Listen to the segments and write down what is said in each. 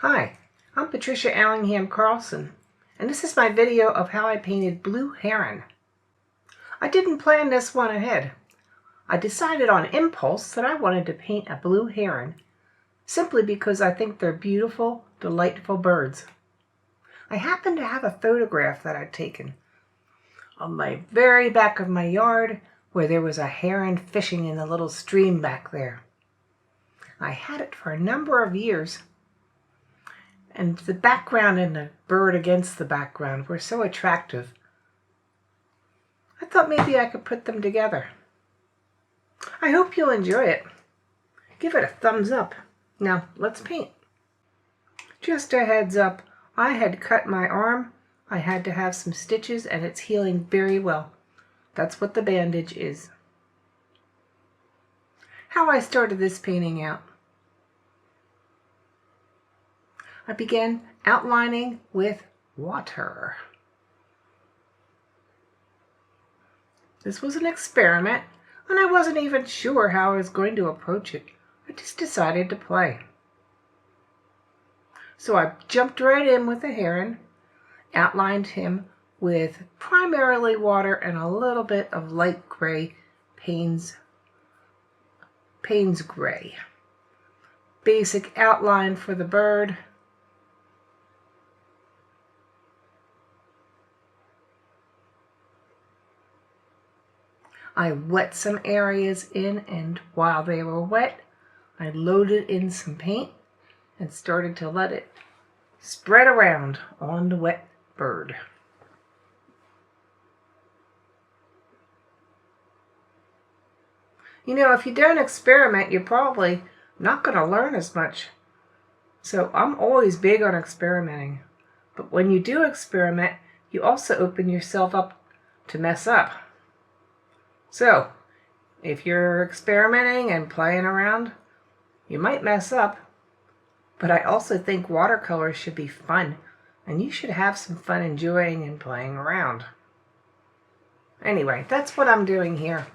Hi, I'm Patricia Allingham Carlson, and this is my video of how I painted Blue Heron. I didn't plan this one ahead. I decided on impulse that I wanted to paint a blue heron, simply because I think they're beautiful, delightful birds. I happened to have a photograph that I'd taken on my very back of my yard where there was a heron fishing in a little stream back there. I had it for a number of years. And the background and the bird against the background were so attractive. I thought maybe I could put them together. I hope you'll enjoy it. Give it a thumbs up. Now, let's paint. Just a heads up, I had cut my arm. I had to have some stitches and it's healing very well. That's what the bandage is. How I started this painting out. I began outlining with water. This was an experiment, and I wasn't even sure how I was going to approach it. I just decided to play. So I jumped right in with the heron, outlined him with primarily water and a little bit of light gray, Payne's gray. Basic outline for the bird. I wet some areas in, and while they were wet, I loaded in some paint and started to let it spread around on the wet bird. You know, if you don't experiment, you're probably not going to learn as much. So I'm always big on experimenting. But when you do experiment, you also open yourself up to mess up. So, if you're experimenting and playing around, you might mess up, but I also think watercolor should be fun, and you should have some fun enjoying and playing around. Anyway, that's what I'm doing here.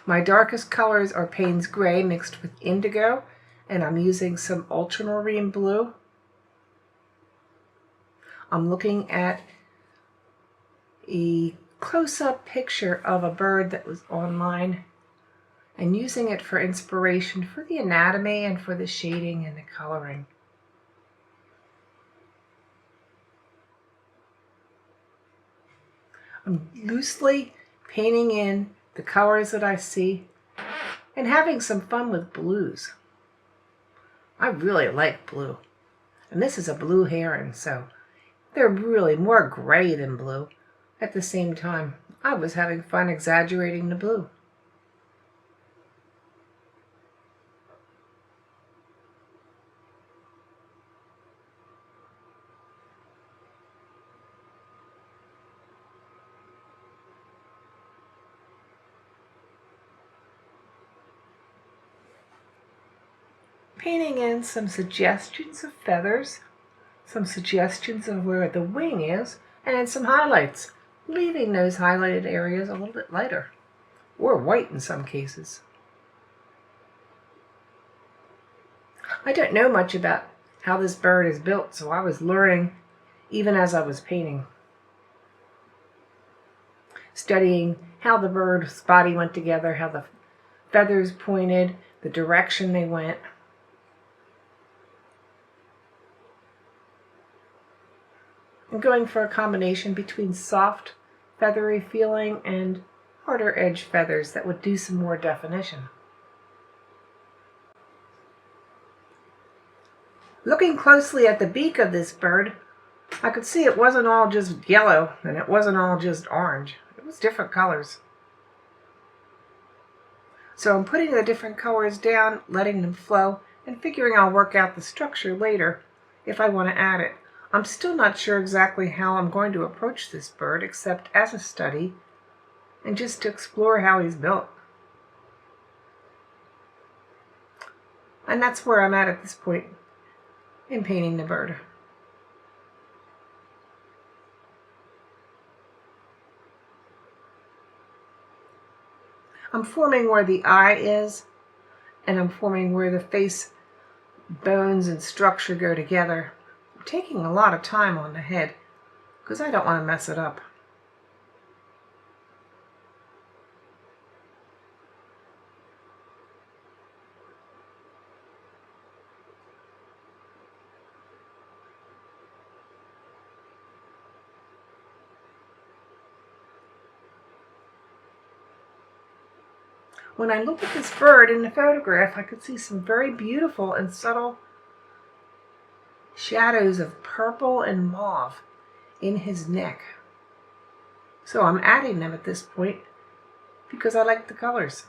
My darkest colors are Payne's Gray mixed with indigo, and I'm using some ultramarine blue. I'm looking at a close-up picture of a bird that was online and using it for inspiration for the anatomy and for the shading and the coloring. I'm loosely painting in the colors that I see and having some fun with blues. I really like blue, and this is a blue heron, so they're really more gray than blue. At the same time, I was having fun exaggerating the blue. Painting in some suggestions of feathers, some suggestions of where the wing is, and some highlights, leaving those highlighted areas a little bit lighter, or white in some cases. I don't know much about how this bird is built, so I was learning even as I was painting. Studying how the bird's body went together, how the feathers pointed, the direction they went. And going for a combination between soft, feathery feeling and harder edge feathers that would do some more definition. Looking closely at the beak of this bird, I could see it wasn't all just yellow and it wasn't all just orange. It was different colors. So I'm putting the different colors down, letting them flow, and figuring I'll work out the structure later if I want to add it. I'm still not sure exactly how I'm going to approach this bird except as a study and just to explore how he's built. And that's where I'm at this point in painting the bird. I'm forming where the eye is, and I'm forming where the face bones and structure go together. I'm taking a lot of time on the head because I don't want to mess it up. When I look at this bird in the photograph, I could see some very beautiful and subtle shadows of purple and mauve in his neck. So I'm adding them at this point because I like the colors.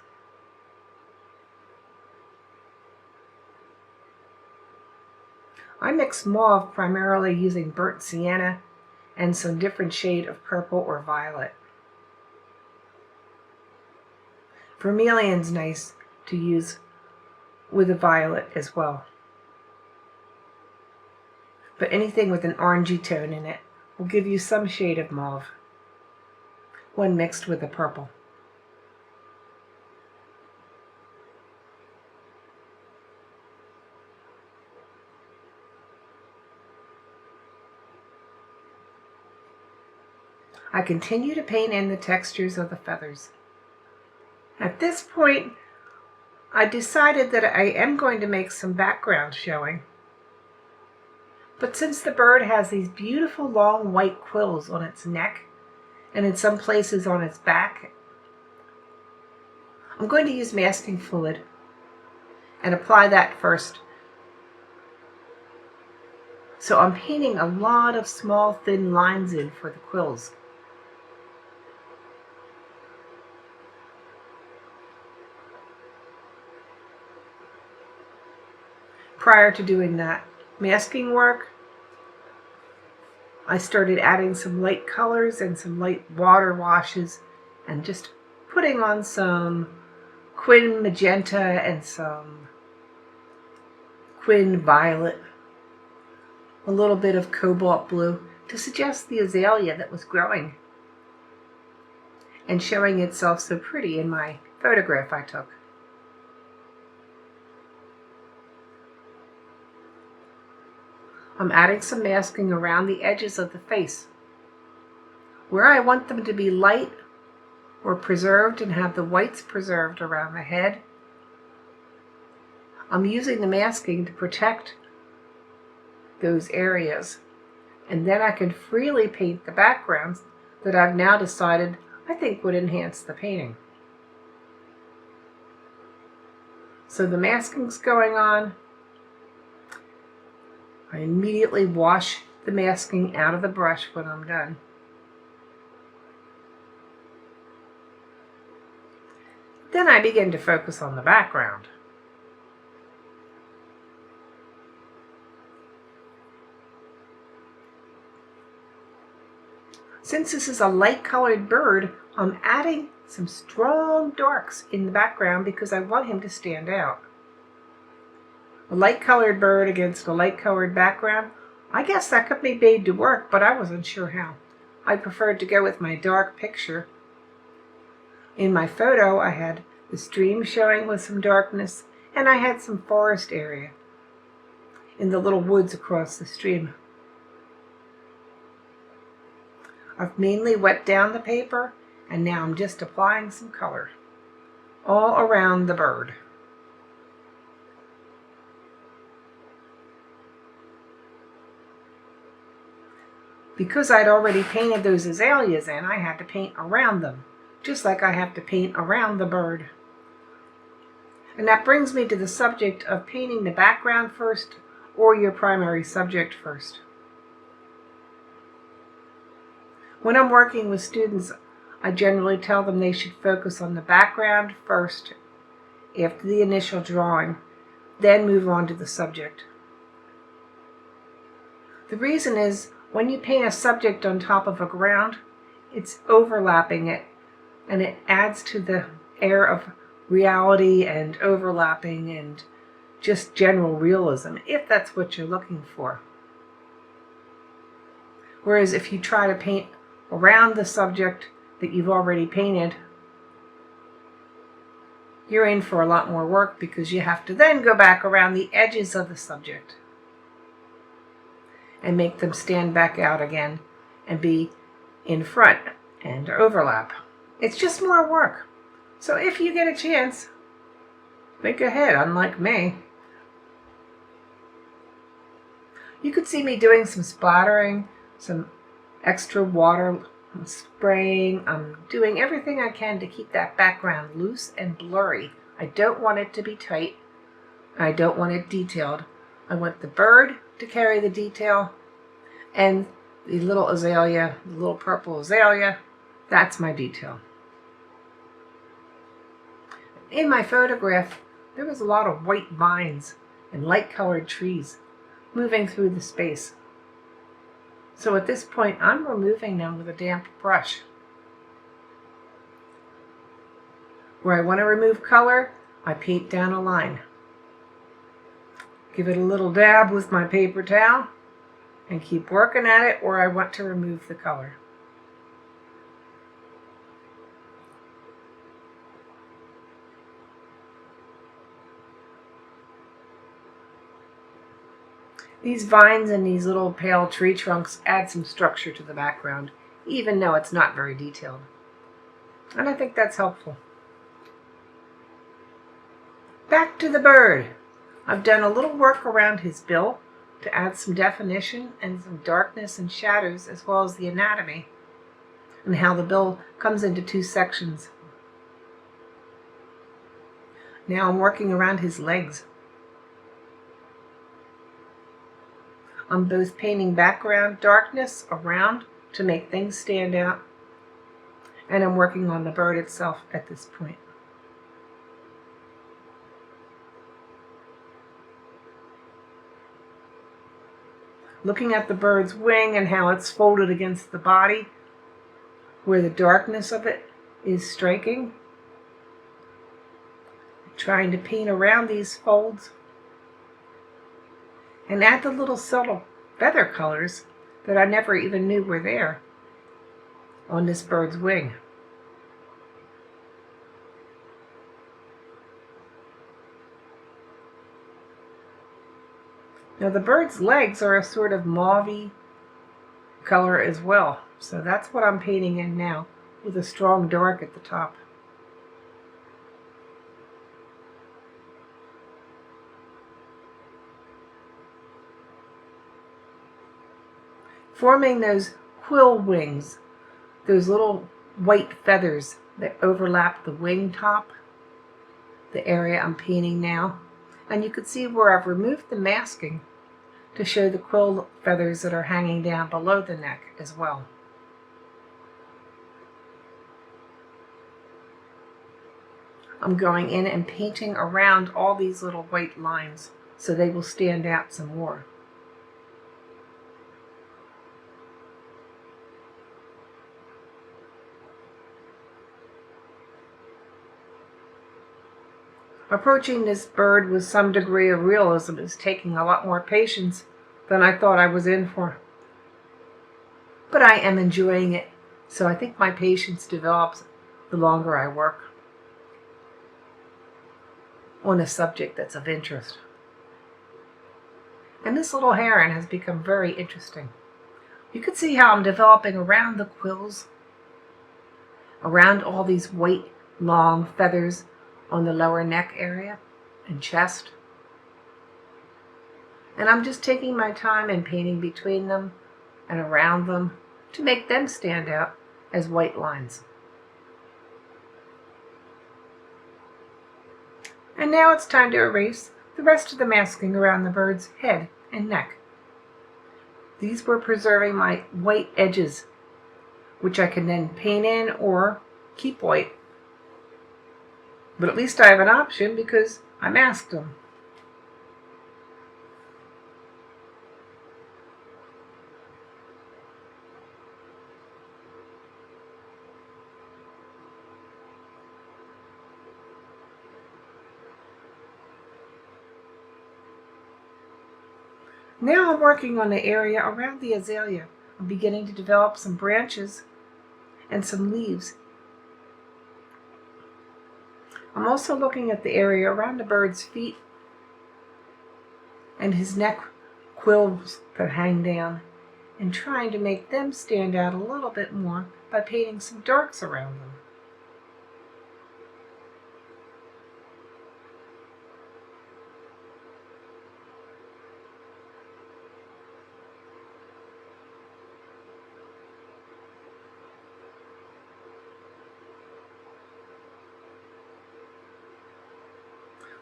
I mix mauve primarily using burnt sienna and some different shade of purple or violet. Vermilion's nice to use with a violet as well. But anything with an orangey tone in it will give you some shade of mauve when mixed with a purple. I continue to paint in the textures of the feathers. At this point, I decided that I am going to make some background showing. But since the bird has these beautiful long white quills on its neck and in some places on its back, I'm going to use masking fluid and apply that first. So I'm painting a lot of small thin lines in for the quills. Prior to doing that masking work, I started adding some light colors and some light water washes and just putting on some Quin magenta and some Quin violet, a little bit of cobalt blue to suggest the azalea that was growing and showing itself so pretty in my photograph I took. I'm adding some masking around the edges of the face. Where I want them to be light or preserved and have the whites preserved around the head, I'm using the masking to protect those areas. And then I can freely paint the backgrounds that I've now decided I think would enhance the painting. So the masking's going on. I immediately wash the masking out of the brush when I'm done. Then I begin to focus on the background. Since this is a light-colored bird, I'm adding some strong darks in the background because I want him to stand out. A light-colored bird against a light-colored background, I guess that could be made to work, but I wasn't sure how. I preferred to go with my dark picture. In my photo, I had the stream showing with some darkness, and I had some forest area in the little woods across the stream. I've mainly wet down the paper, and now I'm just applying some color all around the bird. Because I'd already painted those azaleas in, I had to paint around them, just like I have to paint around the bird. And that brings me to the subject of painting the background first or your primary subject first. When I'm working with students, I generally tell them they should focus on the background first after the initial drawing, then move on to the subject. The reason is, when you paint a subject on top of a ground, it's overlapping it, and it adds to the air of reality and overlapping and just general realism, if that's what you're looking for. Whereas if you try to paint around the subject that you've already painted, you're in for a lot more work because you have to then go back around the edges of the subject and make them stand back out again and be in front and overlap. It's just more work. So if you get a chance, think ahead, unlike me. You could see me doing some splattering, some extra water spraying. I'm doing everything I can to keep that background loose and blurry. I don't want it to be tight. I don't want it detailed. I want the bird to carry the detail, and the little azalea, the little purple azalea, that's my detail. In my photograph, there was a lot of white vines and light-colored trees moving through the space. So at this point, I'm removing them with a damp brush. Where I want to remove color, I paint down a line. Give it a little dab with my paper towel and keep working at it where I want to remove the color. These vines and these little pale tree trunks add some structure to the background, even though it's not very detailed. And I think that's helpful. Back to the bird. I've done a little work around his bill to add some definition and some darkness and shadows, as well as the anatomy and how the bill comes into two sections. Now I'm working around his legs. I'm both painting background darkness around to make things stand out, and I'm working on the bird itself at this point. Looking at the bird's wing and how it's folded against the body, where the darkness of it is striking. Trying to paint around these folds and add the little subtle feather colors that I never even knew were there on this bird's wing. Now the bird's legs are a sort of mauve-y color as well, so that's what I'm painting in now, with a strong dark at the top. Forming those quill wings, those little white feathers that overlap the wing top, the area I'm painting now. And you can see where I've removed the masking to show the quill feathers that are hanging down below the neck as well. I'm going in and painting around all these little white lines so they will stand out some more. Approaching this bird with some degree of realism is taking a lot more patience than I thought I was in for. But I am enjoying it, so I think my patience develops the longer I work on a subject that's of interest. And this little heron has become very interesting. You can see how I'm developing around the quills, around all these white long feathers on the lower neck area and chest. And I'm just taking my time and painting between them and around them to make them stand out as white lines. And now it's time to erase the rest of the masking around the bird's head and neck. These were preserving my white edges, which I can then paint in or keep white. But at least I have an option because I masked them. Now I'm working on the area around the azalea. I'm beginning to develop some branches and some leaves. I'm also looking at the area around the bird's feet and his neck quills that hang down, and trying to make them stand out a little bit more by painting some darks around them.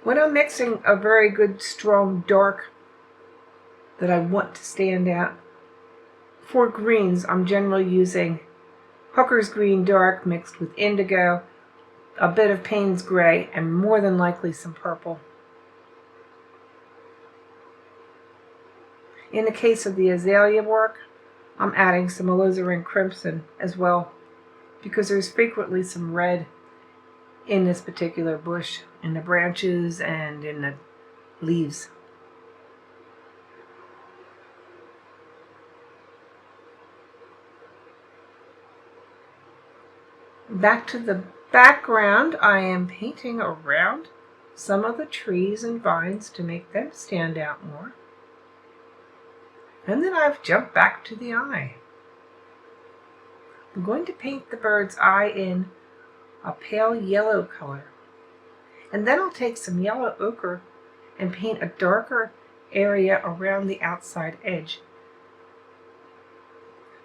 When I'm mixing a very good strong dark that I want to stand out, for greens I'm generally using Hooker's Green Dark mixed with indigo, a bit of Payne's Gray, and more than likely some purple. In the case of the azalea work, I'm adding some alizarin crimson as well, because there's frequently some red in this particular bush, in the branches and in the leaves. Back to the background, I am painting around some of the trees and vines to make them stand out more. And then I've jumped back to the eye. I'm going to paint the bird's eye in a pale yellow color. And then I'll take some yellow ochre and paint a darker area around the outside edge,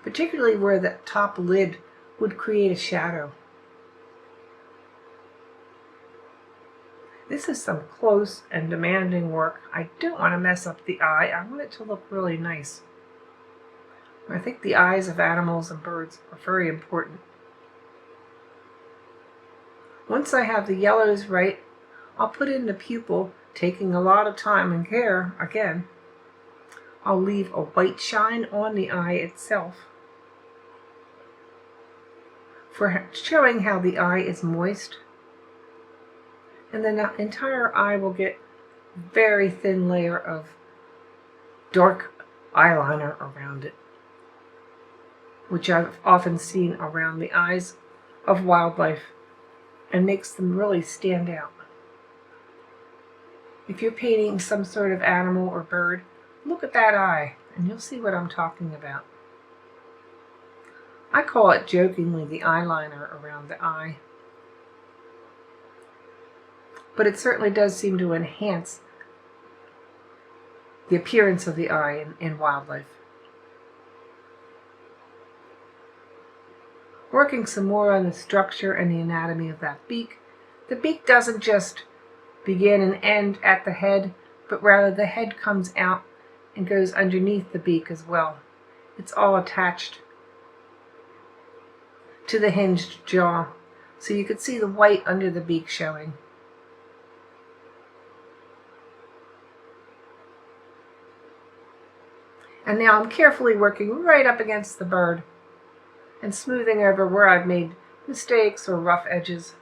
particularly where the top lid would create a shadow. This is some close and demanding work. I don't want to mess up the eye. I want it to look really nice. I think the eyes of animals and birds are very important. Once I have the yellows right, I'll put in the pupil, taking a lot of time and care again. I'll leave a white shine on the eye itself for showing how the eye is moist. And then the entire eye will get a very thin layer of dark eyeliner around it, which I've often seen around the eyes of wildlife and makes them really stand out. If you're painting some sort of animal or bird, look at that eye and you'll see what I'm talking about. I call it jokingly the eyeliner around the eye, but it certainly does seem to enhance the appearance of the eye in wildlife. Working some more on the structure and the anatomy of that beak. The beak doesn't just begin and end at the head, but rather the head comes out and goes underneath the beak as well. It's all attached to the hinged jaw, so you could see the white under the beak showing. And now I'm carefully working right up against the bird and smoothing over where I've made mistakes or rough edges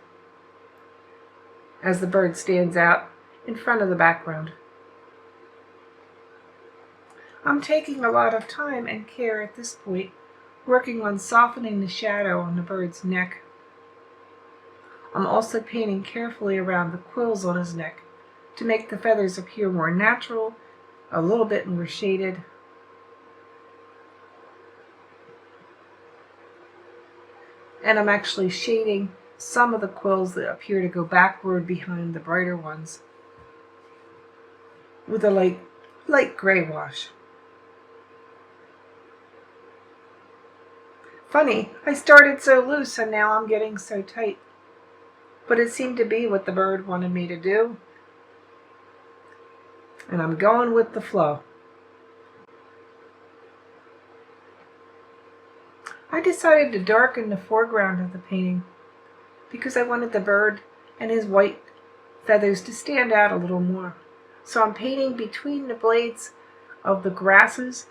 as the bird stands out in front of the background. I'm taking a lot of time and care at this point, working on softening the shadow on the bird's neck. I'm also painting carefully around the quills on his neck to make the feathers appear more natural, a little bit more shaded. And I'm actually shading some of the quills that appear to go backward behind the brighter ones with a light gray wash. Funny, I started so loose and now I'm getting so tight. But it seemed to be what the bird wanted me to do. And I'm going with the flow. I decided to darken the foreground of the painting because I wanted the bird and his white feathers to stand out a little more. So I'm painting between the blades of the grasses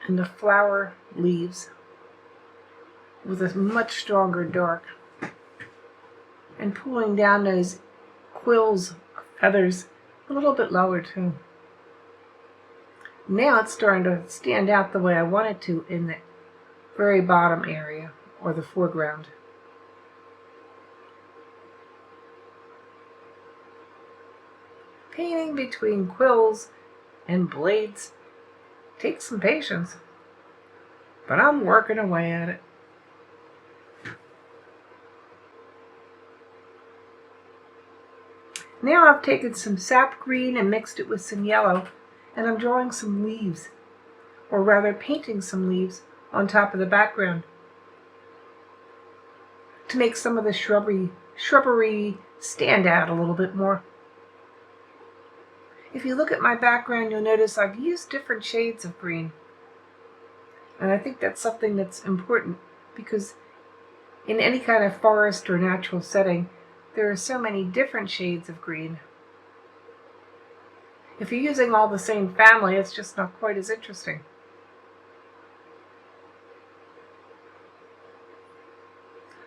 and the flower leaves with a much stronger dark and pulling down those quills, feathers, a little bit lower too. Now it's starting to stand out the way I want it to in the very bottom area, or the foreground. Painting between quills and blades takes some patience, but I'm working away at it. Now I've taken some sap green and mixed it with some yellow, and I'm drawing some leaves, or rather painting some leaves on top of the background to make some of the shrubbery stand out a little bit more. If you look at my background, you'll notice I've used different shades of green. And I think that's something that's important because in any kind of forest or natural setting, there are so many different shades of green. If you're using all the same family, it's just not quite as interesting.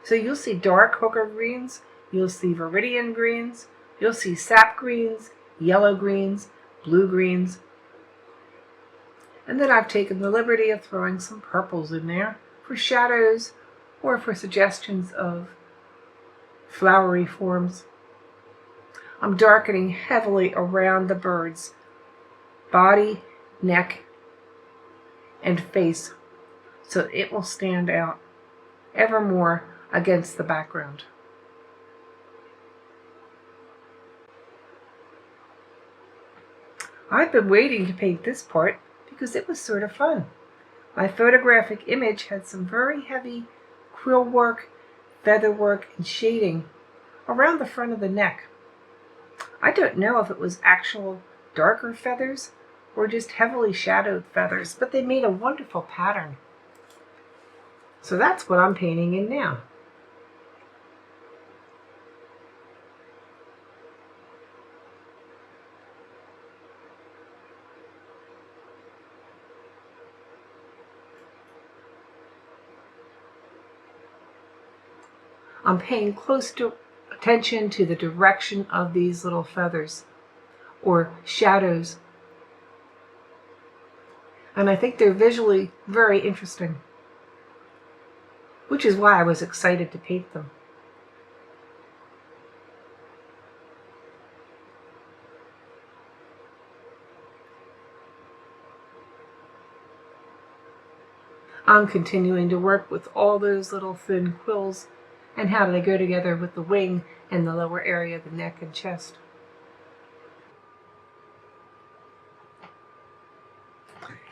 So you'll see dark hooker greens, you'll see viridian greens, you'll see sap greens, yellow greens, blue greens. And then I've taken the liberty of throwing some purples in there for shadows or for suggestions of flowery forms. I'm darkening heavily around the bird's body, neck, and face so it will stand out ever more against the background. I've been waiting to paint this part because it was sort of fun. My photographic image had some very heavy quill work, feather work, and shading around the front of the neck. I don't know if it was actual darker feathers or just heavily shadowed feathers, but they made a wonderful pattern. So that's what I'm painting in now. I'm paying close attention to the direction of these little feathers or shadows. And I think they're visually very interesting, which is why I was excited to paint them. I'm continuing to work with all those little thin quills and how they go together with the wing and the lower area of the neck and chest.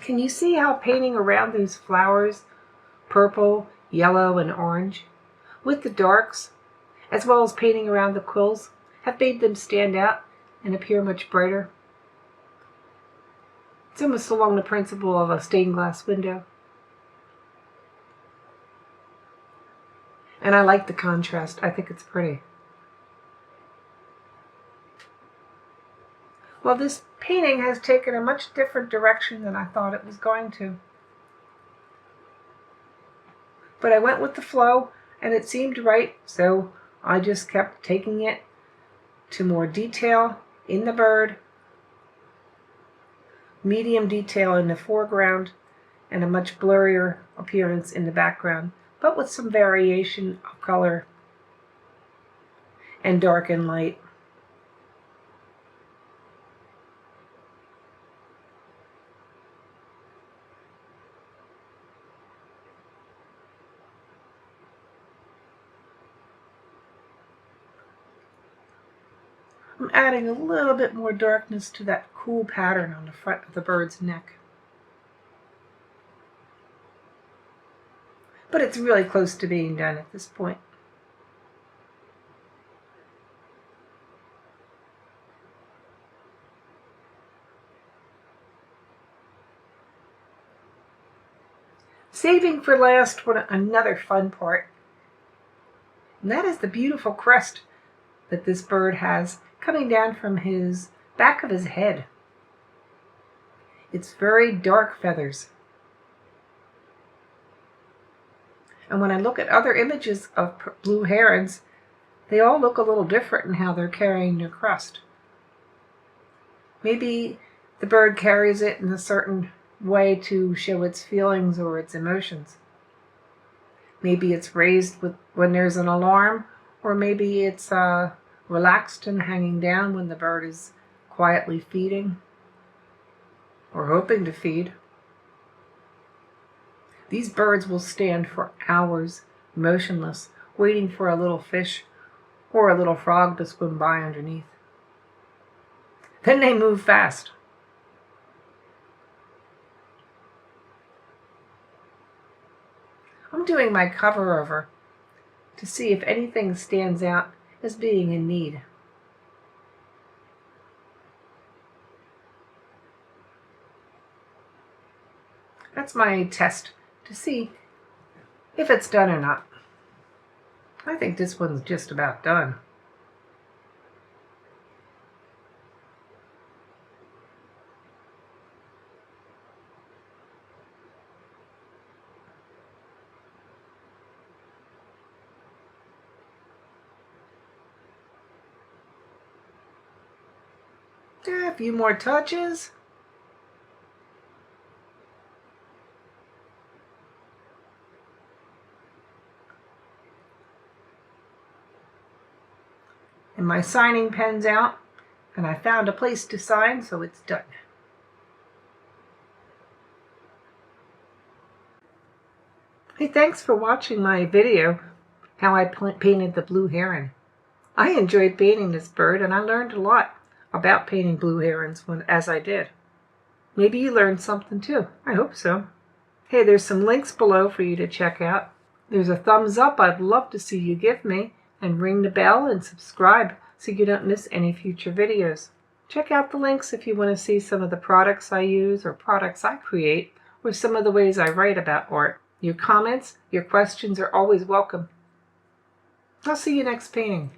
Can you see how painting around those flowers, purple, yellow, and orange, with the darks, as well as painting around the quills, have made them stand out and appear much brighter? It's almost along the principle of a stained glass window. And I like the contrast. I think it's pretty. Well, this painting has taken a much different direction than I thought it was going to. But I went with the flow, and it seemed right, so I just kept taking it to more detail in the bird, medium detail in the foreground, and a much blurrier appearance in the background, but with some variation of color and dark and light. I'm adding a little bit more darkness to that cool pattern on the front of the bird's neck. But it's really close to being done at this point. Saving for last another fun part, and that is the beautiful crest that this bird has coming down from his back of his head. It's very dark feathers. And when I look at other images of blue herons, they all look a little different in how they're carrying their crest. Maybe the bird carries it in a certain way to show its feelings or its emotions. Maybe it's raised when there's an alarm, or maybe it's relaxed and hanging down when the bird is quietly feeding or hoping to feed. These birds will stand for hours motionless, waiting for a little fish or a little frog to swim by underneath. Then they move fast. I'm doing my cover over to see if anything stands out as being in need. That's my test to see if it's done or not. I think this one's just about done. A few more touches. And my signing pen's out, and I found a place to sign, so it's done. Hey, thanks for watching my video, how I painted the blue heron. I enjoyed painting this bird, and I learned a lot about painting blue herons as I did. Maybe you learned something too. I hope so. Hey, there's some links below for you to check out. There's a thumbs up I'd love to see you give me, and ring the bell and subscribe so you don't miss any future videos. Check out the links if you want to see some of the products I use or products I create, or some of the ways I write about art. Your comments, your questions are always welcome. I'll see you next painting.